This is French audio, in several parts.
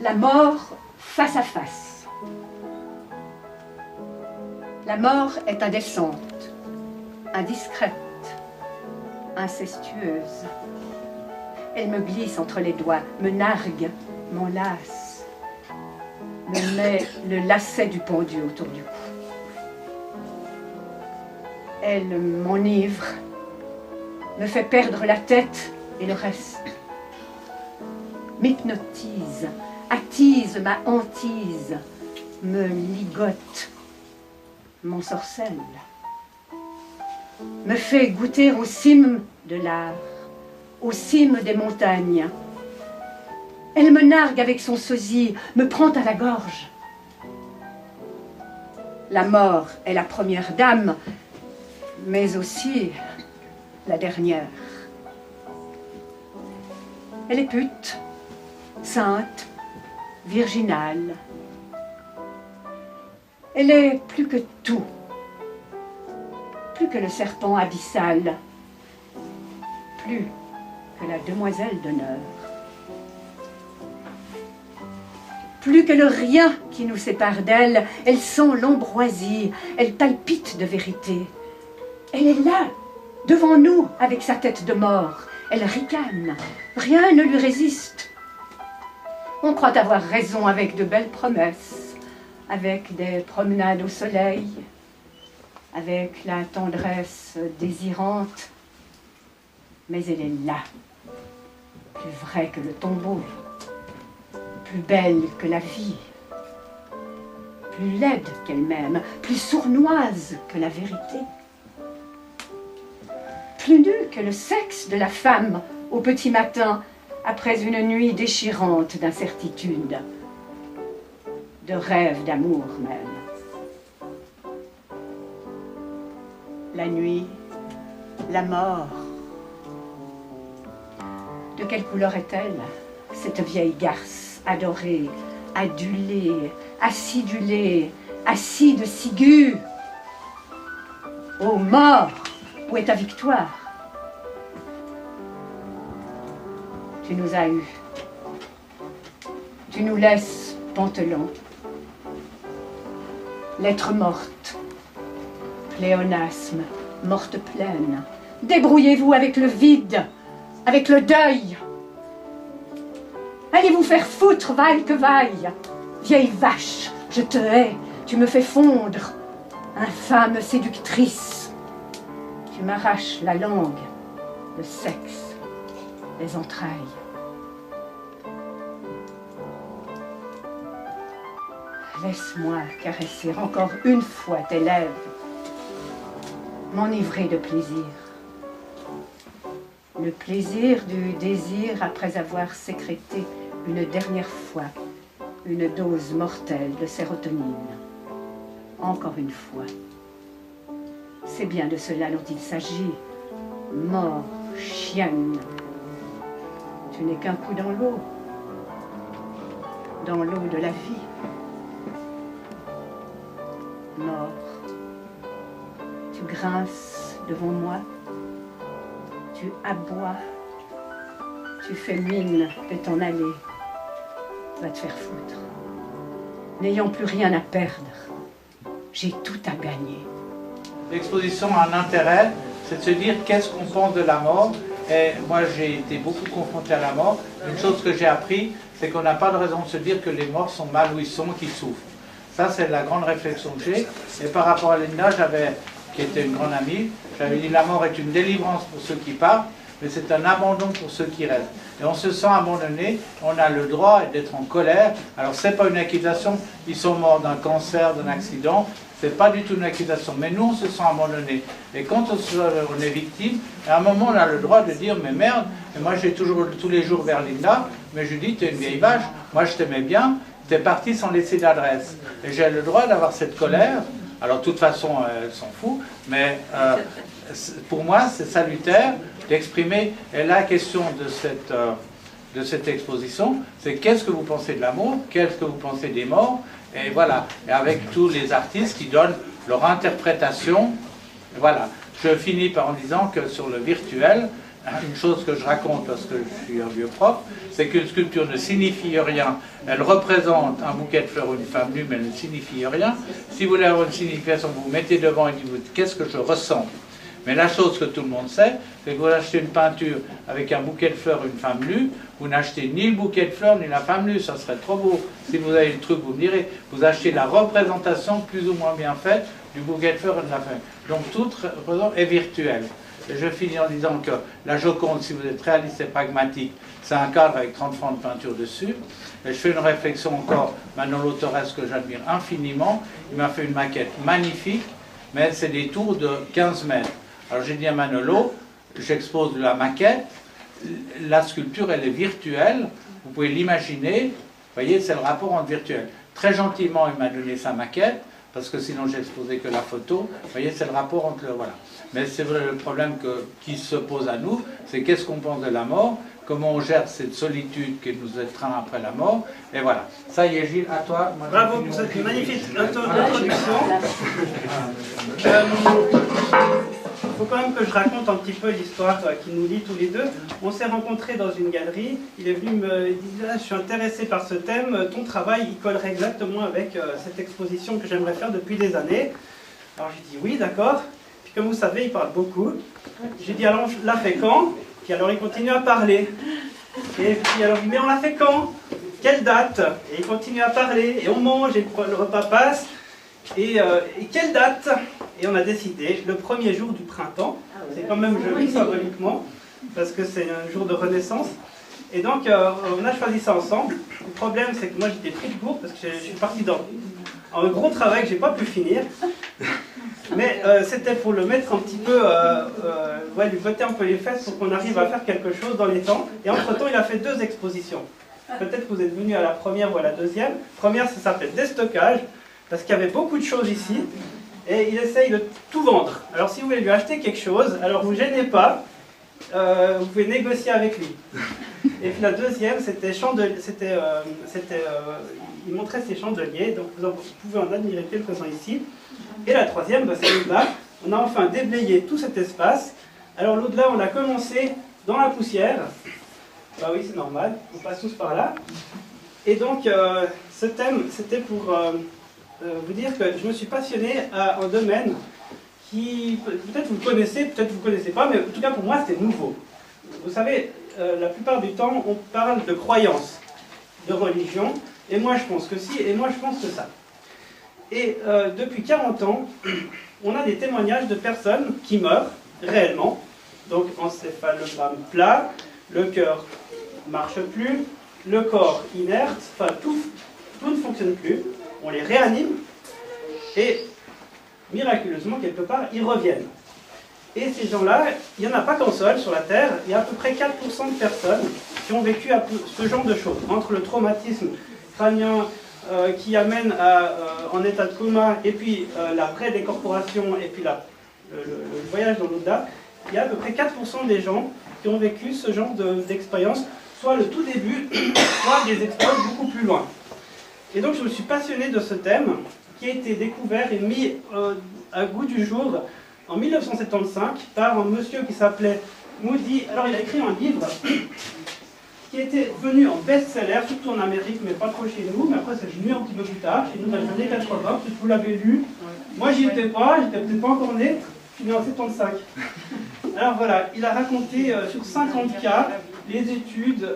La mort face à face. La mort est indécente, indiscrète, incestueuse. Elle me glisse entre les doigts, me nargue, m'enlace, me met le lacet du pendu autour du cou. Elle m'enivre, me fait perdre la tête et le reste, m'hypnotise, attise ma hantise, me ligote, m'ensorcelle, me fait goûter aux cimes de l'art, aux cimes des montagnes. Elle me nargue avec son sosie, me prend à la gorge. La mort est la première dame, mais aussi la dernière. Elle est pute, sainte, virginale. Elle est plus que tout, plus que le serpent abyssal, plus que la demoiselle d'honneur, plus que le rien qui nous sépare d'elle. Elle sent l'ambroisie, elle palpite de vérité. Elle est là, devant nous, avec sa tête de mort. Elle ricane, rien ne lui résiste. On croit avoir raison avec de belles promesses, avec des promenades au soleil, avec la tendresse désirante. Mais elle est là, plus vraie que le tombeau, plus belle que la vie, plus laide qu'elle-même, plus sournoise que la vérité, plus nue que le sexe de la femme au petit matin, après une nuit déchirante d'incertitude, de rêve d'amour même. La nuit, la mort. De quelle couleur est-elle, cette vieille garce adorée, adulée, acidulée, acide ciguë? Ô mort, où est ta victoire? Tu nous as eus. Tu nous laisses pantelons. Lettre morte, pléonasme, morte pleine. Débrouillez-vous avec le vide, avec le deuil. Allez vous faire foutre, vaille que vaille. Vieille vache, je te hais, tu me fais fondre. Infâme séductrice, tu m'arraches la langue, le sexe, les entrailles. Laisse-moi caresser encore une fois tes lèvres, m'enivrer de plaisir. Le plaisir du désir après avoir sécrété une dernière fois une dose mortelle de sérotonine. Encore une fois. C'est bien de cela dont il s'agit. Mort, chienne. Tu n'es qu'un coup dans l'eau de la vie. Mort, tu grinces devant moi, tu aboies, tu fais mine de t'en aller. Va te faire foutre. N'ayant plus rien à perdre, j'ai tout à gagner. L'exposition a un intérêt, c'est de se dire qu'est-ce qu'on pense de la mort. Et moi j'ai été beaucoup confronté à la mort. Une chose que j'ai appris, c'est qu'on n'a pas de raison de se dire que les morts sont mal où ils sont, qu'ils souffrent. Ça c'est la grande réflexion que j'ai. Et par rapport à Linda, qui était une grande amie, j'avais dit la mort est une délivrance pour ceux qui partent, mais c'est un abandon pour ceux qui restent. Et on se sent abandonné, on a le droit d'être en colère. Alors c'est pas une accusation, ils sont morts d'un cancer, d'un accident, c'est pas du tout une accusation, mais nous on se sent abandonné. Et quand on est victime, à un moment on a le droit de dire mais merde, et moi j'ai toujours tous les jours vers Linda, mais je dis t'es une vieille vache, moi je t'aimais bien, t'es parti sans laisser d'adresse. Et j'ai le droit d'avoir cette colère. Alors de toute façon elle s'en fout, mais pour moi c'est salutaire d'exprimer. Et la question de cette exposition, c'est qu'est-ce que vous pensez de l'amour, qu'est-ce que vous pensez des morts, et voilà, et avec tous les artistes qui donnent leur interprétation. Voilà, je finis par en disant que sur le virtuel, une chose que je raconte parce que je suis un vieux prof, c'est qu'une sculpture ne signifie rien. Elle représente un bouquet de fleurs ou une femme nue, mais elle ne signifie rien. Si vous voulez avoir une signification, vous vous mettez devant et dites qu'est-ce que je ressens. Mais la chose que tout le monde sait, c'est que vous achetez une peinture avec un bouquet de fleurs et une femme nue, vous n'achetez ni le bouquet de fleurs ni la femme nue, ça serait trop beau. Si vous avez le truc, vous me direz, vous achetez la représentation plus ou moins bien faite du bouquet de fleurs et de la femme nue. Donc toute représentation est virtuelle. Et je finis en disant que la Joconde, si vous êtes réaliste et pragmatique, c'est un cadre avec 30 francs de peinture dessus. Et je fais une réflexion encore, Manolo Torres, que j'admire infiniment, il m'a fait une maquette magnifique, mais c'est des tours de 15 mètres. Alors j'ai dit à Manolo, j'expose la maquette, la sculpture elle est virtuelle, vous pouvez l'imaginer, vous voyez c'est le rapport entre virtuel. Très gentiment il m'a donné sa maquette, parce que sinon j'ai exposé que la photo, vous voyez c'est le rapport entre le... Voilà. Mais c'est vrai le problème qui se pose à nous, c'est qu'est-ce qu'on pense de la mort, comment on gère cette solitude qui nous étreint après la mort, et voilà. Ça y est Gilles, à toi. Moi, bravo pour cette magnifique introduction. Il faut quand même que je raconte un petit peu l'histoire qui nous lie tous les deux. On s'est rencontrés dans une galerie, il est venu me dire je suis intéressé par ce thème, ton travail il collerait exactement avec cette exposition que j'aimerais faire depuis des années. Alors j'ai dit oui, d'accord. Puis comme vous savez, il parle beaucoup. J'ai dit alors on l'a fait quand? Puis alors il continue à parler. Et puis alors mais on l'a fait quand? Quelle date? Et il continue à parler. Et on mange, et le repas passe. Et quelle date? Et on a décidé, le premier jour du printemps, c'est quand même joli symboliquement, parce que c'est un jour de renaissance. Et donc, on a choisi ça ensemble. Le problème, c'est que moi, j'étais pris de court, parce que je suis parti dans un gros travail que je n'ai pas pu finir. Mais c'était pour le mettre un petit peu, lui botter un peu les fesses pour qu'on arrive à faire quelque chose dans les temps. Et entre-temps, il a fait 2 expositions. Peut-être que vous êtes venus à la première ou à la deuxième. La première, ça s'appelle Déstockage, parce qu'il y avait beaucoup de choses ici. Et il essaye de tout vendre. Alors si vous voulez lui acheter quelque chose, alors vous ne gênez pas, vous pouvez négocier avec lui. Et puis la deuxième, c'était il montrait ses chandeliers, donc vous pouvez en admirer quelques-uns ici. Et la troisième, c'est l'au-delà. On a enfin déblayé tout cet espace. Alors l'au-delà, on a commencé dans la poussière. Bah oui, c'est normal, on passe tous par là. Et donc ce thème, c'était pour... vous dire que je me suis passionné à un domaine qui, peut-être vous le connaissez, peut-être vous ne connaissez pas, mais en tout cas pour moi c'est nouveau. Vous savez, la plupart du temps on parle de croyance, de religion, et moi je pense que si, et moi je pense que ça. Et depuis 40 ans, on a des témoignages de personnes qui meurent réellement, donc encéphalogramme plat, le cœur ne marche plus, le corps inerte, enfin tout ne fonctionne plus. On les réanime et miraculeusement, quelque part, ils reviennent. Et ces gens-là, il n'y en a pas qu'un seul sur la Terre, il y a à peu près 4% de personnes qui ont vécu ce genre de choses. Entre le traumatisme crânien qui amène en état de coma, et puis la vraie décorporation, et puis le voyage dans l'au-delà, il y a à peu près 4% des gens qui ont vécu ce genre d'expérience, soit le tout début, soit des expériences beaucoup plus loin. Et donc je me suis passionné de ce thème qui a été découvert et mis à goût du jour en 1975 par un monsieur qui s'appelait Moody. Alors il a écrit un livre qui était venu en best-seller, surtout en Amérique, mais pas trop chez nous, mais après c'est venu un petit peu plus tard, chez nous dans les années 80, peut-être vous l'avez lu. Moi j'y étais pas, j'étais peut-être pas encore né, je suis né en 75. Alors voilà, il a raconté sur 50 cas les études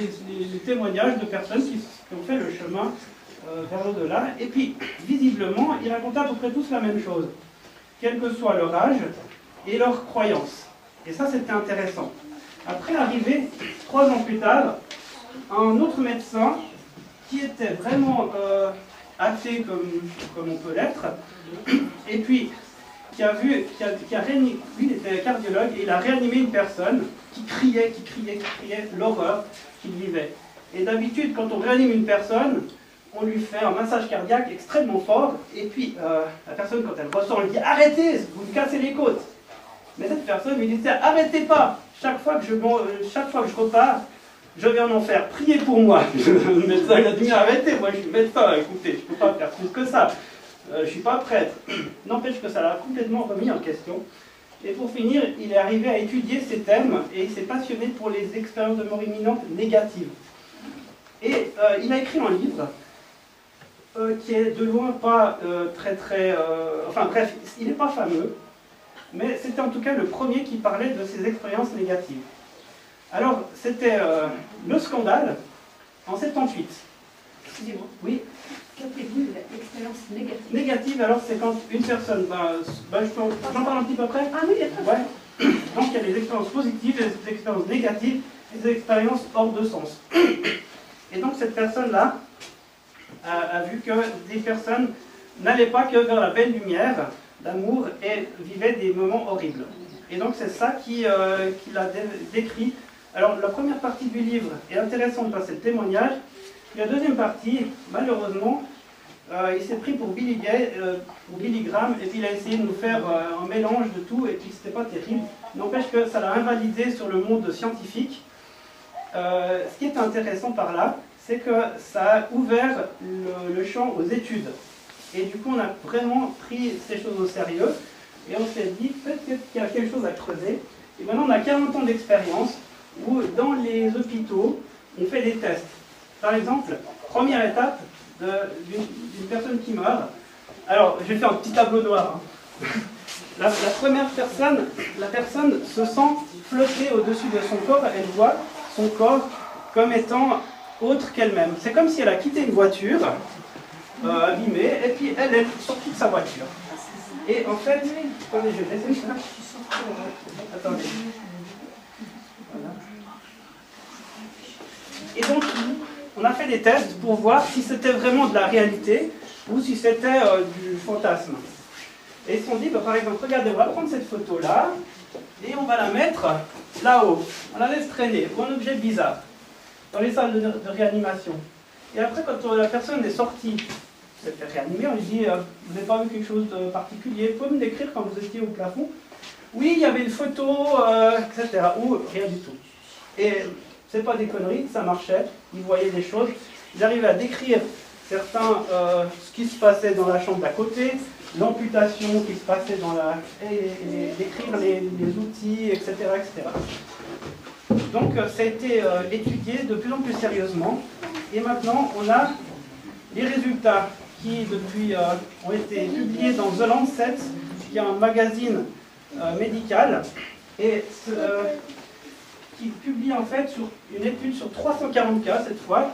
et les témoignages de personnes qui ont fait le chemin vers l'au-delà. Et puis, visiblement, ils racontaient à peu près tous la même chose, quel que soit leur âge et leur croyance. Et ça, c'était intéressant. Après, arrivé 3 ans plus tard, un autre médecin qui était vraiment athée comme on peut l'être, et puis qui a réanimé, lui il était cardiologue, et il a réanimé une personne qui criait l'horreur qu'il vivait. Et d'habitude, quand on réanime une personne, on lui fait un massage cardiaque extrêmement fort, et puis la personne, quand elle ressort, elle dit « Arrêtez, vous me cassez les côtes !» Mais cette personne lui disait « Arrêtez pas, chaque fois que je repars, je vais en enfer, priez pour moi !» Le médecin il a dit « Arrêtez, moi je suis médecin, écoutez, je ne peux pas faire plus que ça, je ne suis pas prêtre. » N'empêche que ça l'a complètement remis en question. Et pour finir, il est arrivé à étudier ces thèmes et il s'est passionné pour les expériences de mort imminente négatives. Et il a écrit un livre qui est de loin pas enfin bref, il n'est pas fameux, mais c'était en tout cas le premier qui parlait de ces expériences négatives. Alors, c'était le scandale en 78. Excusez-moi. Oui. Qu'appelez-vous l'expérience négative? Négative, alors j'en parle un petit peu après. Ah oui, d'accord. Ouais. Donc il y a les expériences positives, les expériences négatives et les expériences hors de sens. Et donc cette personne-là a vu que des personnes n'allaient pas que vers la belle lumière d'amour et vivaient des moments horribles. Et donc c'est ça qu'il a décrit. Alors la première partie du livre est intéressante parce que c'est le témoignage. La deuxième partie, malheureusement, il s'est pris pour Billy Graham, et puis il a essayé de nous faire un mélange de tout, et puis c'était pas terrible. N'empêche que ça l'a invalidé sur le monde scientifique. Ce qui est intéressant par là, c'est que ça a ouvert le champ aux études. Et du coup, on a vraiment pris ces choses au sérieux, et on s'est dit, peut-être qu'il y a quelque chose à creuser. Et maintenant, on a 40 ans d'expérience, où dans les hôpitaux, on fait des tests. Par exemple, première étape d'une personne qui meurt. Alors, je vais faire un petit tableau noir. Hein. La première personne, la personne se sent flotter au-dessus de son corps. Elle voit son corps comme étant autre qu'elle-même. C'est comme si elle a quitté une voiture abîmée, et puis elle est sortie de sa voiture. Et en fait, attendez, je vais laisser ça. Attendez. Voilà. Et donc, on a fait des tests pour voir si c'était vraiment de la réalité ou si c'était du fantasme. Et ils se sont dit, bah, par exemple, regardez, on va prendre cette photo-là et on va la mettre là-haut. On la laisse traîner pour un objet bizarre dans les salles de réanimation. Et après, quand la personne est sortie, s'est fait réanimer, on lui dit, vous n'avez pas vu quelque chose de particulier? Vous pouvez me décrire quand vous étiez au plafond? Oui, il y avait une photo, etc. Ou rien du tout. Et c'est pas des conneries, ça marchait, ils voyaient des choses, ils arrivaient à décrire ce qui se passait dans la chambre d'à côté, l'amputation qui se passait dans décrire les outils, etc., etc. Donc ça a été étudié de plus en plus sérieusement, et maintenant on a les résultats qui depuis ont été publiés dans The Lancet, qui est un magazine médical, et qui publie en fait sur une étude sur 340 cas cette fois.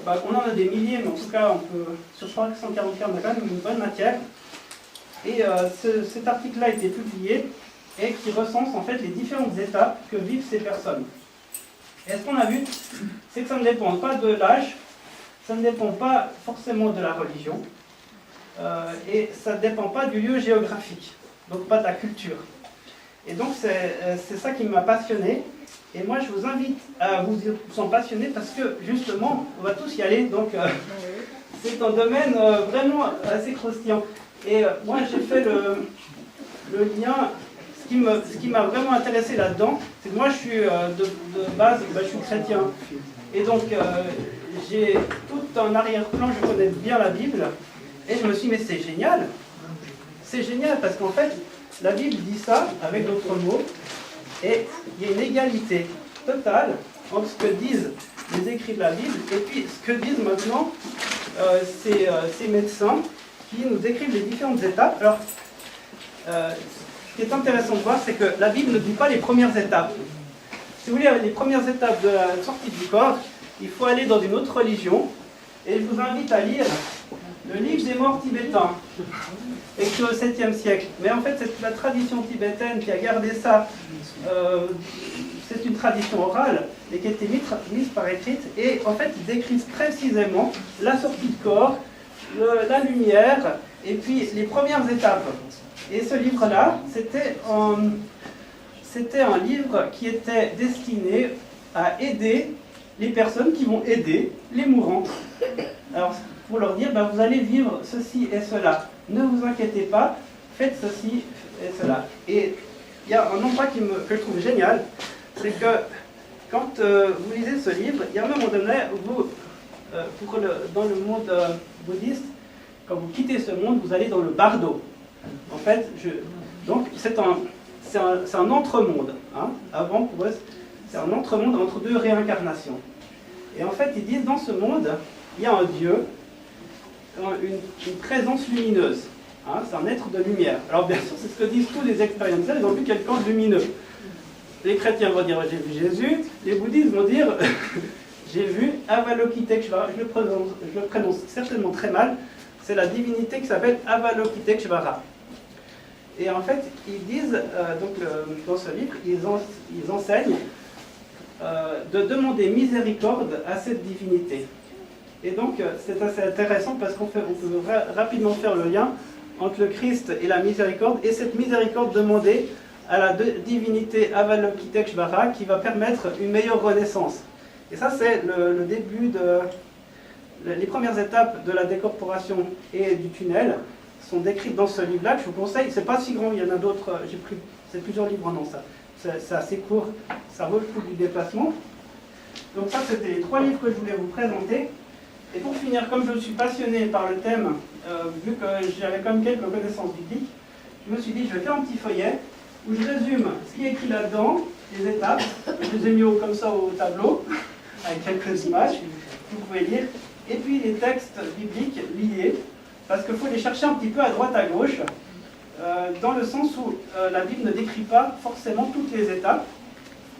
On en a des milliers, mais en tout cas, sur 340 cas, on a quand même une bonne matière. Et cet article-là a été publié et qui recense en fait les différentes étapes que vivent ces personnes. Et ce qu'on a vu, c'est que ça ne dépend pas de l'âge, ça ne dépend pas forcément de la religion, et ça ne dépend pas du lieu géographique, donc pas de la culture. Et donc c'est ça qui m'a passionné. Et moi, je vous invite à vous en passionner parce que, justement, on va tous y aller. Donc, c'est un domaine vraiment assez croustillant. Et moi, j'ai fait le lien. Ce qui m'a vraiment intéressé là-dedans, c'est que moi, je suis de base, je suis chrétien. Et donc, j'ai tout un arrière-plan, je connais bien la Bible. Et je me suis dit, mais c'est génial. C'est génial parce qu'en fait, la Bible dit ça avec d'autres mots. Et il y a une égalité totale entre ce que disent les écrits de la Bible et puis ce que disent maintenant ces médecins qui nous décrivent les différentes étapes. Alors, ce qui est intéressant de voir, c'est que la Bible ne dit pas les premières étapes. Si vous voulez, les premières étapes de la sortie du corps, il faut aller dans une autre religion. Et je vous invite à lire le livre des morts tibétains, écrit au 7e siècle. Mais en fait, c'est la tradition tibétaine qui a gardé ça. C'est une tradition orale, et qui a été mise par écrite. Et en fait, ils décrivent précisément la sortie de corps, la lumière, et puis les premières étapes. Et ce livre-là, c'était un livre qui était destiné à aider les personnes qui vont aider les mourants. Alors, pour leur dire, vous allez vivre ceci et cela. Ne vous inquiétez pas, faites ceci et cela. Et il y a un endroit que je trouve génial, c'est que quand vous lisez ce livre, il y a un moment donné où dans le monde bouddhiste, quand vous quittez ce monde, vous allez dans le bardo. En fait, donc c'est c'est un entre-monde. Hein. Avant, pour eux, c'est un entre-monde entre deux réincarnations. Et en fait, ils disent, dans ce monde, il y a un Dieu, une présence lumineuse. Hein, c'est un être de lumière. Alors bien sûr, c'est ce que disent tous les expérienceurs, ils ont vu quelqu'un de lumineux. Les chrétiens vont dire, j'ai vu Jésus. Les bouddhistes vont dire, j'ai vu Avalokiteshvara. Je le prononce certainement très mal. C'est la divinité qui s'appelle Avalokiteshvara. Et en fait, ils disent, dans ce livre, ils enseignent de demander miséricorde à cette divinité. Et donc, c'est assez intéressant parce qu'on peut rapidement faire le lien entre le Christ et la miséricorde, et cette miséricorde demandée à la divinité Avalokiteshvara qui va permettre une meilleure renaissance. Et ça, c'est le début les premières étapes de la décorporation et du tunnel sont décrites dans ce livre-là, que je vous conseille. C'est pas si grand, il y en a d'autres, c'est plusieurs livres en ça. C'est assez court, ça vaut le coup du déplacement. Donc ça, c'était les 3 livres que je voulais vous présenter. Et pour finir, comme je suis passionné par le thème, vu que j'avais quand même quelques connaissances bibliques, je me suis dit, je vais faire un petit feuillet où je résume ce qui est écrit là-dedans, les étapes. Je les ai mis comme ça au tableau, avec quelques images, que vous pouvez lire. Et puis les textes bibliques liés, parce qu'il faut les chercher un petit peu à droite, à gauche, dans le sens où la Bible ne décrit pas forcément toutes les étapes,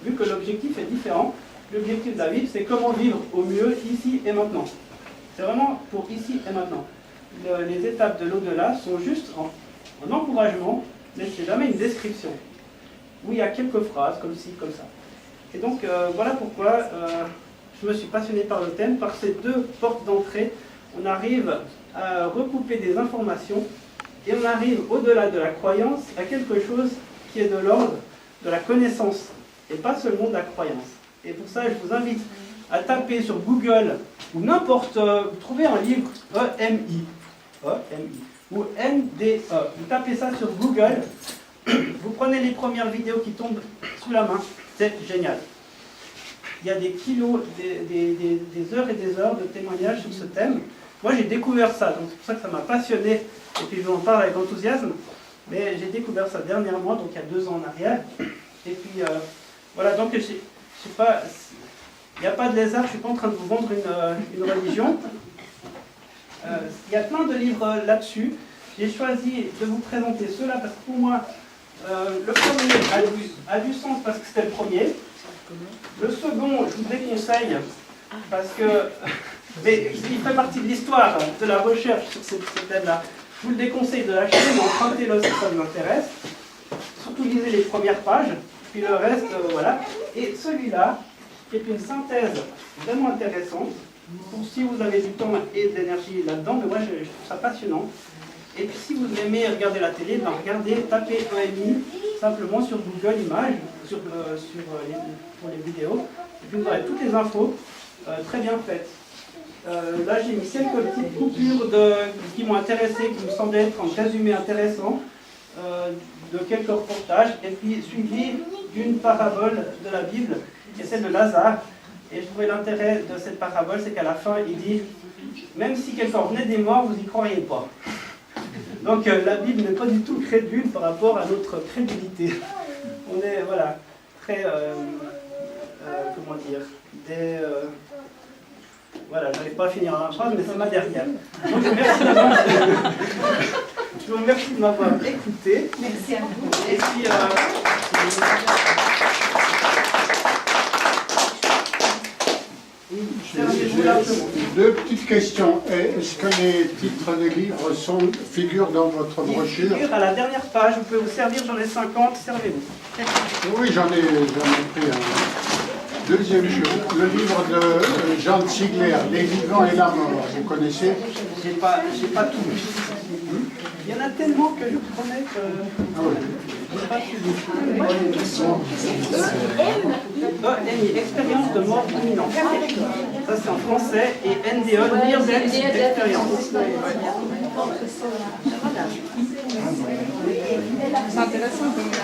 vu que l'objectif est différent. L'objectif de la Bible, c'est comment vivre au mieux, ici et maintenant. C'est vraiment pour ici et maintenant. Les étapes de l'au-delà sont juste en encouragement, mais c'est jamais une description. Où il y a quelques phrases, comme ci, comme ça. Et donc, voilà pourquoi je me suis passionné par le thème. Par ces 2 portes d'entrée, on arrive à recouper des informations et on arrive au-delà de la croyance à quelque chose qui est de l'ordre de la connaissance et pas seulement de la croyance. Et pour ça, je vous invite à taper sur Google ou n'importe, vous trouvez un livre EMI ou NDE. Vous tapez ça sur Google, vous prenez les premières vidéos qui tombent sous la main, c'est génial. Il y a des kilos, des heures et des heures de témoignages sur ce thème. Moi, j'ai découvert ça, donc c'est pour ça que ça m'a passionné, et puis je vous en parle avec enthousiasme. Mais j'ai découvert ça dernièrement, donc il y a 2 ans en arrière. Et puis, voilà, donc je sais pas, il n'y a pas de lézard, je ne suis pas en train de vous vendre une religion. Il y a plein de livres là-dessus. J'ai choisi de vous présenter ceux-là parce que pour moi, le premier a du sens parce que c'était le premier. Le second, je vous déconseille parce que mais il fait partie de l'histoire, de la recherche sur ce thème-là. Je vous le déconseille de l'acheter, mais empruntez-le si ça vous intéresse. Surtout lisez les premières pages, puis le reste, voilà. Et celui-là, qui est une synthèse vraiment intéressante, pour si vous avez du temps et de l'énergie là-dedans, mais moi je trouve ça passionnant. Et puis si vous aimez regarder la télé, ben regardez, tapez EMI simplement sur Google Images, pour les vidéos, et puis vous aurez toutes les infos très bien faites. Là j'ai mis quelques petites coupures qui m'ont intéressé, qui me semblaient être en résumé intéressant, de quelques reportages, et puis suivi d'une parabole de la Bible, et celle de Lazare. Et je trouvais l'intérêt de cette parabole, c'est qu'à la fin, il dit « Même si quelqu'un revenait des morts, vous n'y croiriez pas. » Donc la Bible n'est pas du tout crédule par rapport à notre crédulité. On est, voilà, très, comment dire, voilà, je n'arrive pas à finir en phrase, mais c'est ma dernière. Donc je vous remercie de m'avoir écouté. Merci à vous. Et puis, j'ai 2 petites questions. Est-ce que les titres des livres figurent dans votre brochure? Ils figurent à la dernière page, vous pouvez vous servir, j'en ai 50, servez-vous. Oui, j'en ai pris un. Deuxième chose, le livre de Jean Ziegler, Les vivants et la mort, vous connaissez? J'ai pas tout lu. Il y en a tellement que je promets que j'ai pas tout lu. EMI, expérience de mort imminente. Ça c'est en français, et NDE, Near Death Experience. C'est intéressant comme ça.